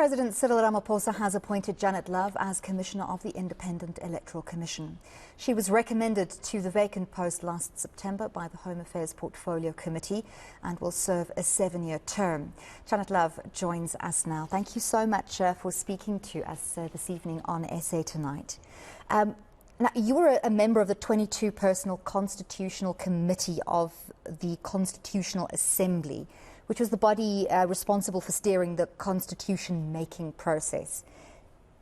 President Cyril Ramaphosa has appointed Janet Love as Commissioner of the Independent Electoral Commission. She was recommended to the vacant post last September by the Home Affairs Portfolio Committee and will serve a 7-year term. Janet Love joins us now. Thank you so much for speaking to us this evening on SA Tonight. Now, you were a member of the 22-personal Constitutional Committee of the Constitutional Assembly, which was the body responsible for steering the constitution-making process.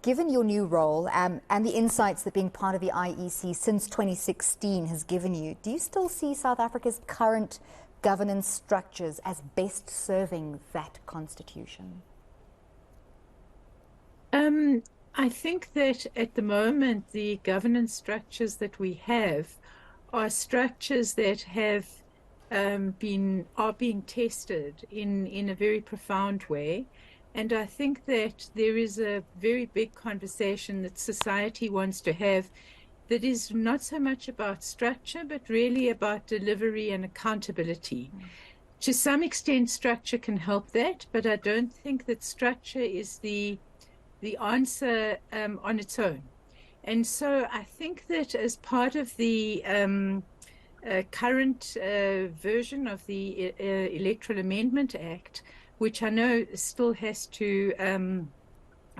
Given your new role and the insights that being part of the IEC since 2016 has given you, do you still see South Africa's current governance structures as best serving that constitution? I think that at the moment the governance structures that we have are structures that have are being tested in a very profound way. And I think that there is a very big conversation that society wants to have that is not so much about structure, but really about delivery and accountability. To some extent, structure can help that, but I don't think that structure is the answer on its own. And so I think that as part of the current version of the Electoral Amendment Act, which I know still has to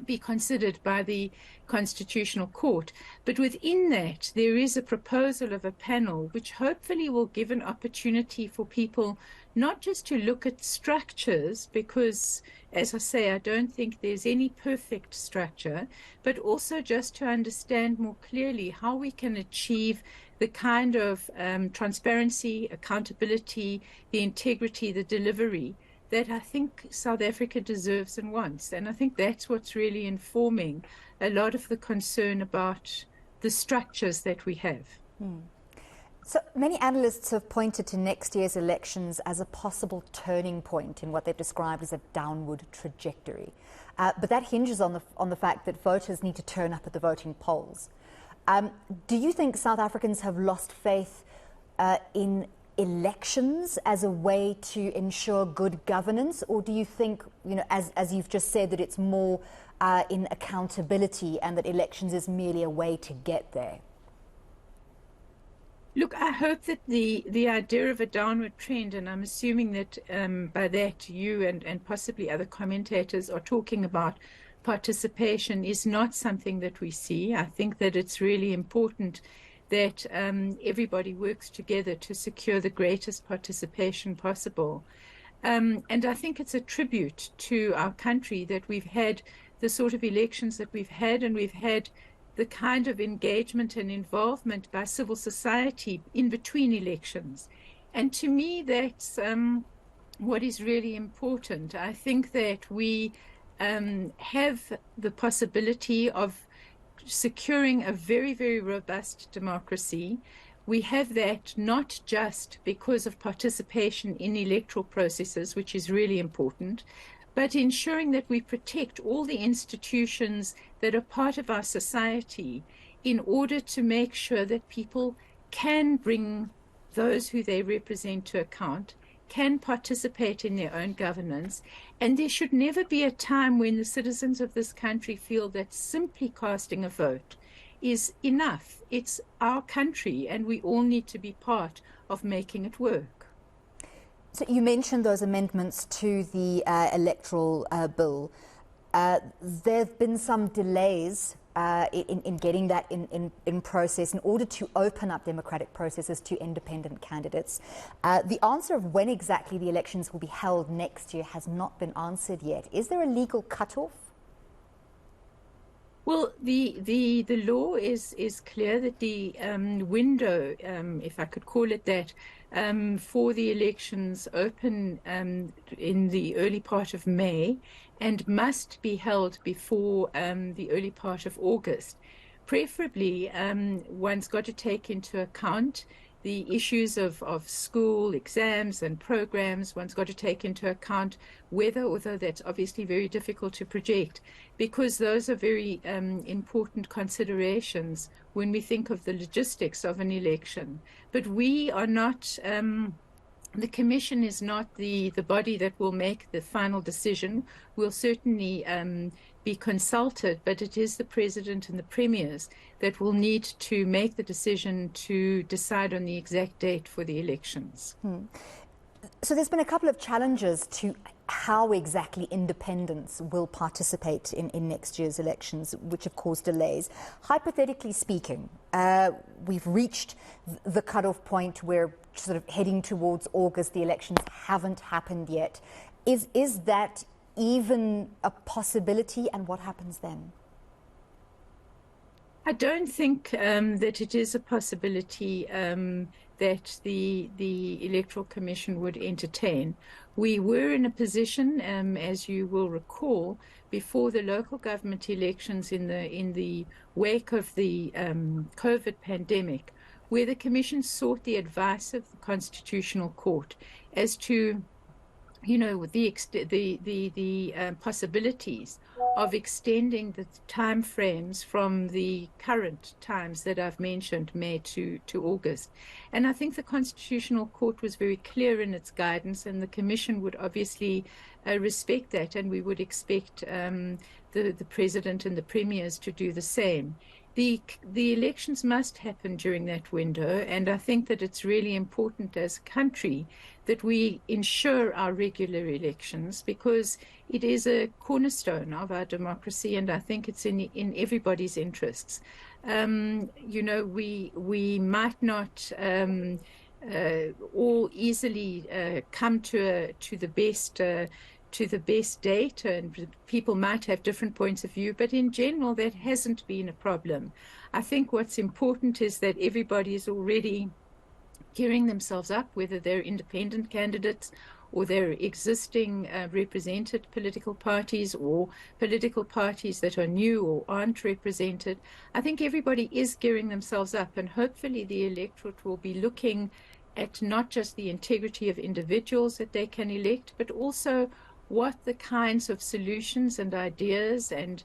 be considered by the Constitutional Court. But within that, there is a proposal of a panel which hopefully will give an opportunity for people not just to look at structures, because, as I say, I don't think there's any perfect structure, but also just to understand more clearly how we can achieve the kind of transparency, accountability, the integrity, the delivery that I think South Africa deserves and wants. And I think that's what's really informing a lot of the concern about the structures that we have. So many analysts have pointed to next year's elections as a possible turning point in what they've described as a downward trajectory. But that hinges on the fact that voters need to turn up at the voting polls. Do you think South Africans have lost faith in elections as a way to ensure good governance, or do you think, as you've just said, that it's more in accountability and that elections is merely a way to get there? Look, I hope that the idea of a downward trend, and I'm assuming that by that you and possibly other commentators are talking about participation, is not something that we see. I think that it's really important that everybody works together to secure the greatest participation possible. And I think it's a tribute to our country that we've had the sort of elections that we've had, and we've had the kind of engagement and involvement by civil society in between elections. And to me, that's what is really important. I think that we have the possibility of securing a very, very robust democracy. We have that not just because of participation in electoral processes, which is really important, but ensuring that we protect all the institutions that are part of our society in order to make sure that people can bring those who they represent to account, can participate in their own governance, and there should never be a time when the citizens of this country feel that simply casting a vote is enough. It's our country, and we all need to be part of making it work. So you mentioned those amendments to the electoral bill. There have been some delays in getting that in process in order to open up democratic processes to independent candidates. The answer of when exactly the elections will be held next year has not been answered yet. Is there a legal cutoff? Well, the law is clear that the window, if I could call it that, for the elections open in the early part of May and must be held before the early part of August. Preferably, one's got to take into account the issues of school exams and programs. One's got to take into account weather, although that's obviously very difficult to project, because those are very important considerations when we think of the logistics of an election. But we are not the Commission is not the body that will make the final decision. We'll certainly be consulted, but it is the President and the Premiers that will need to make the decision to decide on the exact date for the elections. So there's been a couple of challenges to how exactly independents will participate in next year's elections, which have caused delays. Hypothetically speaking, we've reached the cutoff point where sort of heading towards August, the elections haven't happened yet. Is that even a possibility, and what happens then? I don't think that it is a possibility that the Electoral Commission would entertain. We were in a position, as you will recall, before the local government elections in the wake of the COVID pandemic, where the Commission sought the advice of the Constitutional Court as to, you know, the possibilities of extending the time frames from the current times that I've mentioned, May to August. And I think the Constitutional Court was very clear in its guidance, and the Commission would obviously respect that, and we would expect the President and the Premiers to do the same. The elections must happen during that window, and I think that it's really important as a country that we ensure our regular elections, because it is a cornerstone of our democracy, and I think it's in everybody's interests. You know, we might not all easily come to the best date, and people might have different points of view, but in general that hasn't been a problem. I think what's important is that everybody is already gearing themselves up, whether they're independent candidates or they're existing represented political parties, or political parties that are new or aren't represented. I think everybody is gearing themselves up, and hopefully the electorate will be looking at not just the integrity of individuals that they can elect, but also what the kinds of solutions and ideas and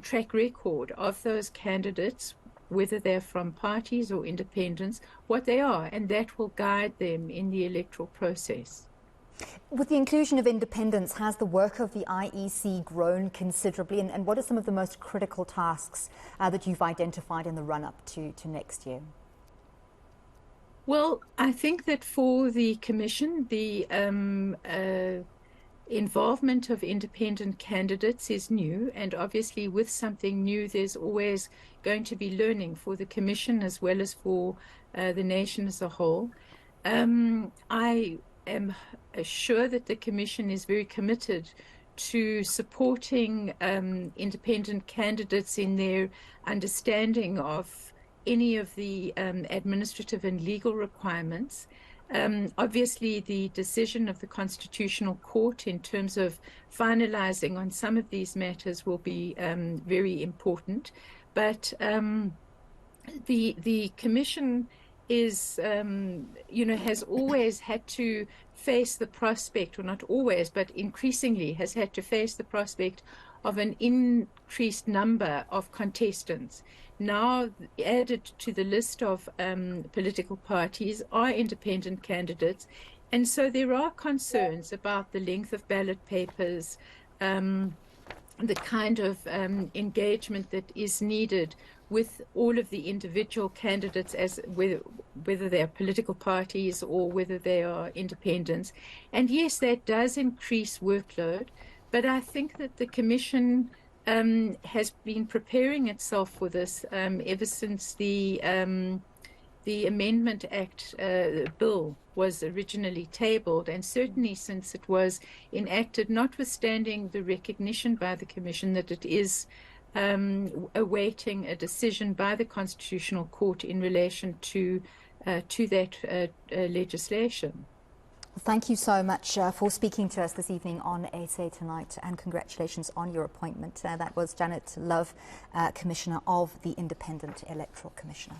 track record of those candidates, whether they're from parties or independents, what they are, and that will guide them in the electoral process. With the inclusion of independents, has the work of the IEC grown considerably, and what are some of the most critical tasks that you've identified in the run-up to next year? Well, I think that for the Commission, the involvement of independent candidates is new, and obviously with something new there's always going to be learning for the Commission as well as for the nation as a whole. I am sure that the Commission is very committed to supporting independent candidates in their understanding of any of the administrative and legal requirements. Obviously, the decision of the Constitutional Court in terms of finalizing on some of these matters will be very important. But the Commission is, you know, has always had to face the prospect, or not always, but increasingly has had to face the prospect of an increased number of contestants. Now added to the list of political parties are independent candidates, and so there are concerns about the length of ballot papers, the kind of engagement that is needed with all of the individual candidates, as whether they are political parties or whether they are independents. And yes, that does increase workload, but I think that the Commission has been preparing itself for this ever since the Amendment Act bill was originally tabled, and certainly since it was enacted, notwithstanding the recognition by the Commission that it is awaiting a decision by the Constitutional Court in relation to that legislation. Thank you so much for speaking to us this evening on SA Tonight, and congratulations on your appointment. That was Janet Love, Commissioner of the Independent Electoral Commission.